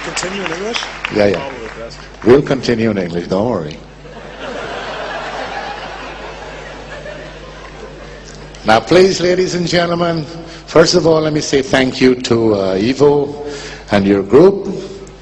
we continue in English? Yeah. We'll continue in English, don't worry. Now, please, ladies and gentlemen, first of all, let me say thank you to Ivo and your group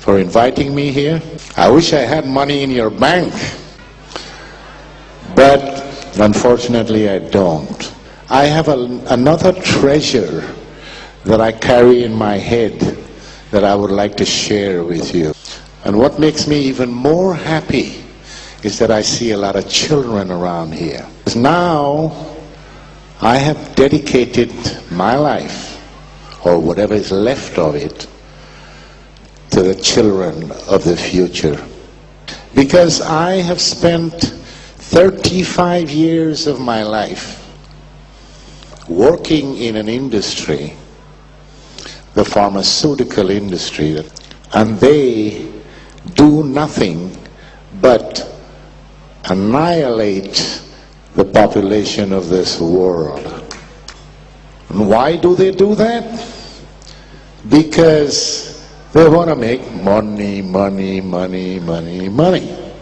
for inviting me here. I wish I had money in your bank, but unfortunately I don't. I have another treasure that I carry in my head that I would like to share with you. And what makes me even more happy is that I see a lot of children around here. Now, I have dedicated my life, or whatever is left of it, to the children of the future. Because I have spent 35 years of my life working in an industry, the pharmaceutical industry, and they do nothing but annihilate the population of this world. And why do they do that? Because they want to make money, money, money, money, money.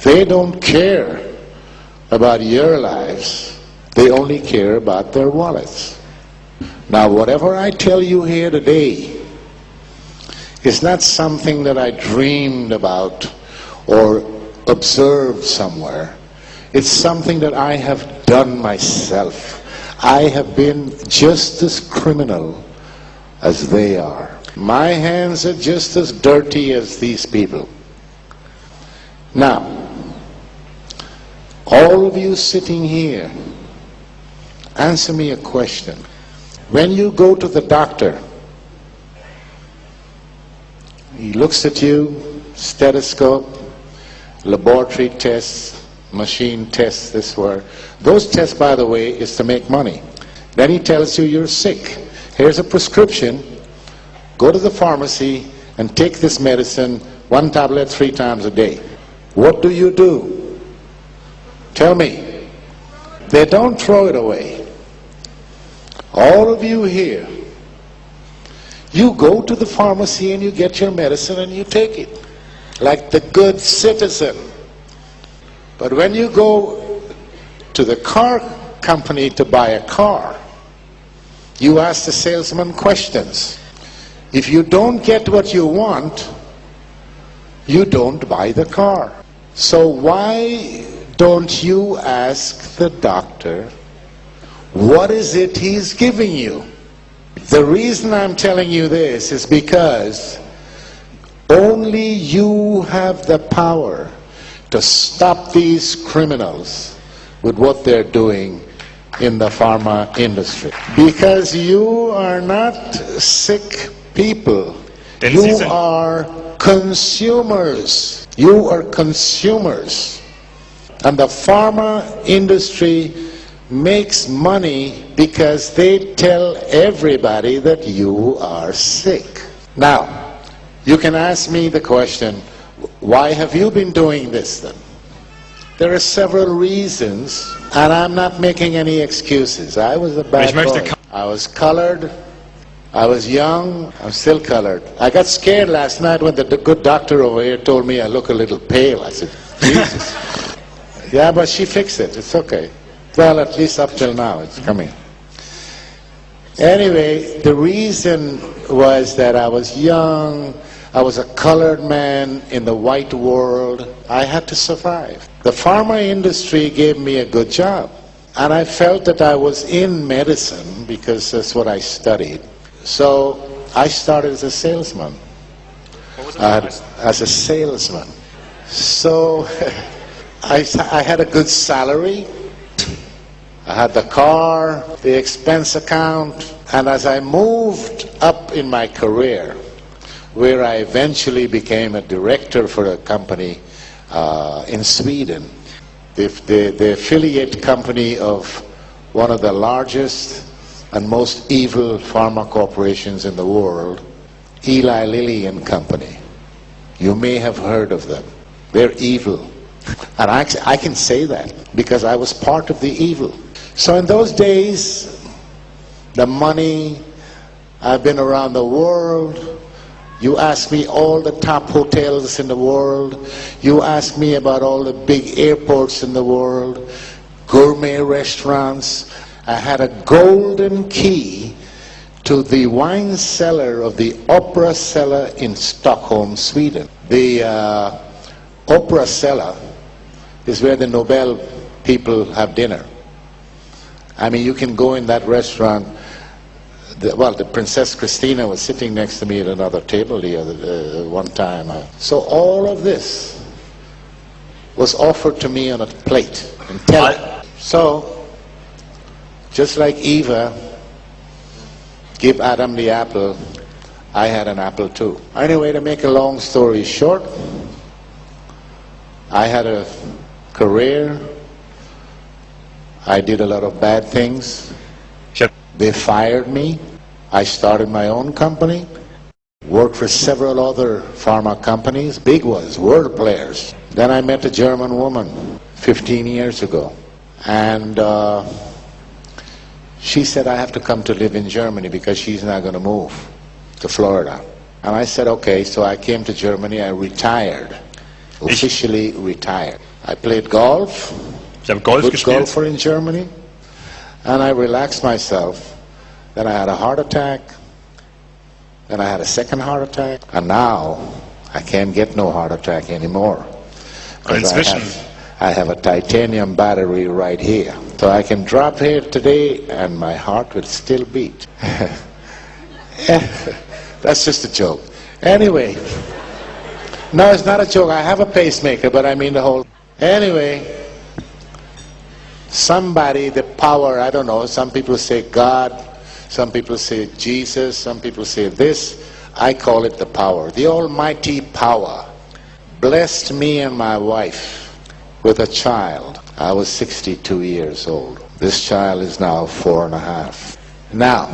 They don't care about your lives. They only care about their wallets. Now, whatever I tell you here today is not something that I dreamed about or observed somewhere. It's something that I have done myself. I have been just as criminal as they are. My hands are just as dirty as these people. Now, all of you sitting here, answer me a question. When you go to the doctor, he looks at you, stethoscope, laboratory tests, machine tests, this word. Those tests, by the way, is to make money. Then he tells you you're sick. Here's a prescription. Go to the pharmacy and take this medicine, 1 tablet 3 times a day. What do? Tell me. They don't throw it away. All of you here, you go to the pharmacy and you get your medicine and you take it, like the good citizen. But when you go to the car company to buy a car, you ask the salesman questions. If you don't get what you want, you don't buy the car. So why don't you ask the doctor, what is it he's giving you? The reason I'm telling you this is because only you have the power to stop these criminals with what they're doing in the pharma industry. Because you are not sick people. You are consumers. You are consumers. And the pharma industry makes money because they tell everybody that you are sick. Now, you can ask me the question, why have you been doing this then? There are several reasons, and I'm not making any excuses. I was a bad boy. I was colored. I was young. I'm still colored. I got scared last night when the good doctor over here told me I look a little pale. I said, Jesus. Yeah, but she fixed it. It's okay. Well, at least up till now, it's coming. Anyway, the reason was that I was young. I was a colored man in the white world. I had to survive. The pharma industry gave me a good job. And I felt that I was in medicine because that's what I studied. So I started as a salesman. What was it? As a salesman. So I had a good salary. I had the car, the expense account. And as I moved up in my career, where I eventually became a director for a company in Sweden, the affiliate company of one of the largest and most evil pharma corporations in the world, Eli Lilly and Company. You may have heard of them. They're evil. And I can say that because I was part of the evil. So in those days, the money, I've been around the world, You ask me all the top hotels in the world. You ask me about all the big airports in the world, gourmet restaurants. I had a golden key to the wine cellar of the Opera Cellar in Stockholm, Sweden. The Opera Cellar is where the Nobel people have dinner. I mean, you can go in that restaurant. The Princess Christina was sitting next to me at another table the other one time. So all of this was offered to me on a plate and So, just like Eva gave Adam the apple, I had an apple too. Anyway, to make a long story short, I had a career. I did a lot of bad things. They fired me. I started my own company, worked for several other pharma companies, big ones, world players. Then I met a German woman 15 years ago, and she said I have to come to live in Germany because she's not going to move to Florida. And I said, okay, so I came to Germany. I retired, officially retired. I played golf, good golfer in Germany, and I relaxed myself. Then I had a heart attack, then I had a second heart attack, and now I can't get no heart attack anymore. I have a titanium battery right here. So I can drop here today and my heart will still beat. That's just a joke. Anyway, no, it's not a joke. I have a pacemaker, but I mean the whole... Anyway, somebody, the power, I don't know, some people say God, some people say Jesus, some people say this. I call it the power. The almighty power blessed me and my wife with a child. I was 62 years old. This child is now 4.5. Now,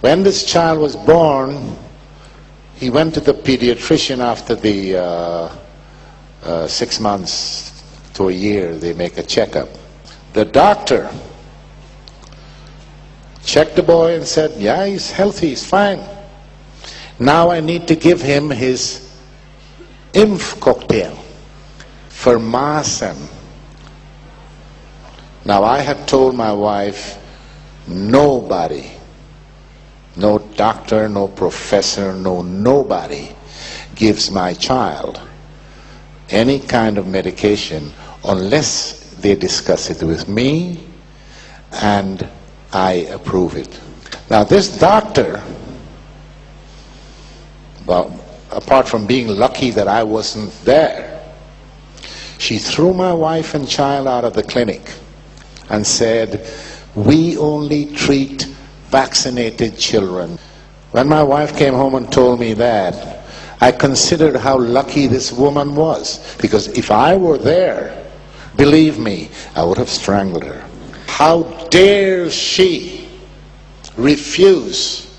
when this child was born, he went to the pediatrician after the 6 months to a year. They make a checkup. The doctor checked the boy and said, yeah, he's healthy, he's fine. Now I need to give him his IMF cocktail for Maasen. Now I had told my wife, nobody, no doctor, no professor, nobody gives my child any kind of medication unless they discuss it with me and I approve it. Now this doctor, well, apart from being lucky that I wasn't there, she threw my wife and child out of the clinic and said, we only treat vaccinated children. When my wife came home and told me that, I considered how lucky this woman was, because if I were there, believe me, I would have strangled her. How dare she refuse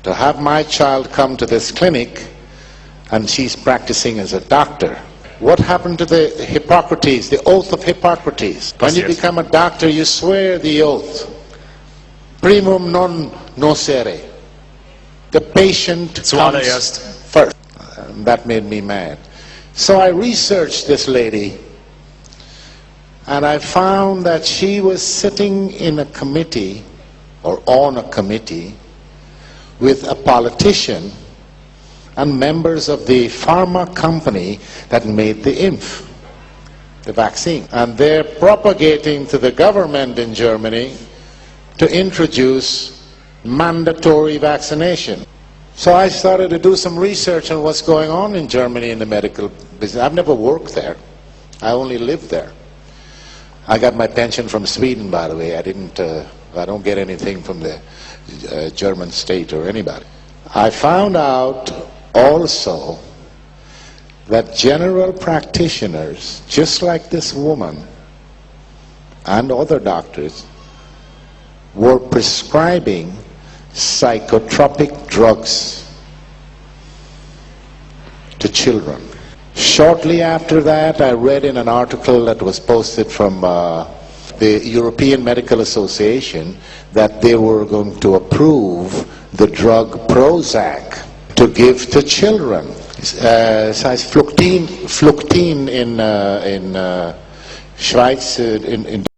to have my child come to this clinic and she's practicing as a doctor? What happened to the Hippocrates, the oath of Hippocrates? When you become a doctor, you swear the oath. Primum non nocere. The patient comes first. And that made me mad. So I researched this lady, and I found that she was sitting in a committee, or on a committee, with a politician and members of the pharma company that made the IMF, the vaccine. And they're propagating to the government in Germany to introduce mandatory vaccination. So I started to do some research on what's going on in Germany in the medical business. I've never worked there. I only lived there. I got my pension from Sweden, by the way. I don't get anything from the German state or anybody. I found out also that general practitioners, just like this woman and other doctors, were prescribing psychotropic drugs to children. Shortly after that, I read in an article that was posted from the European Medical Association that they were going to approve the drug Prozac to give to children. Es heißt Fluctin in Schweiz, in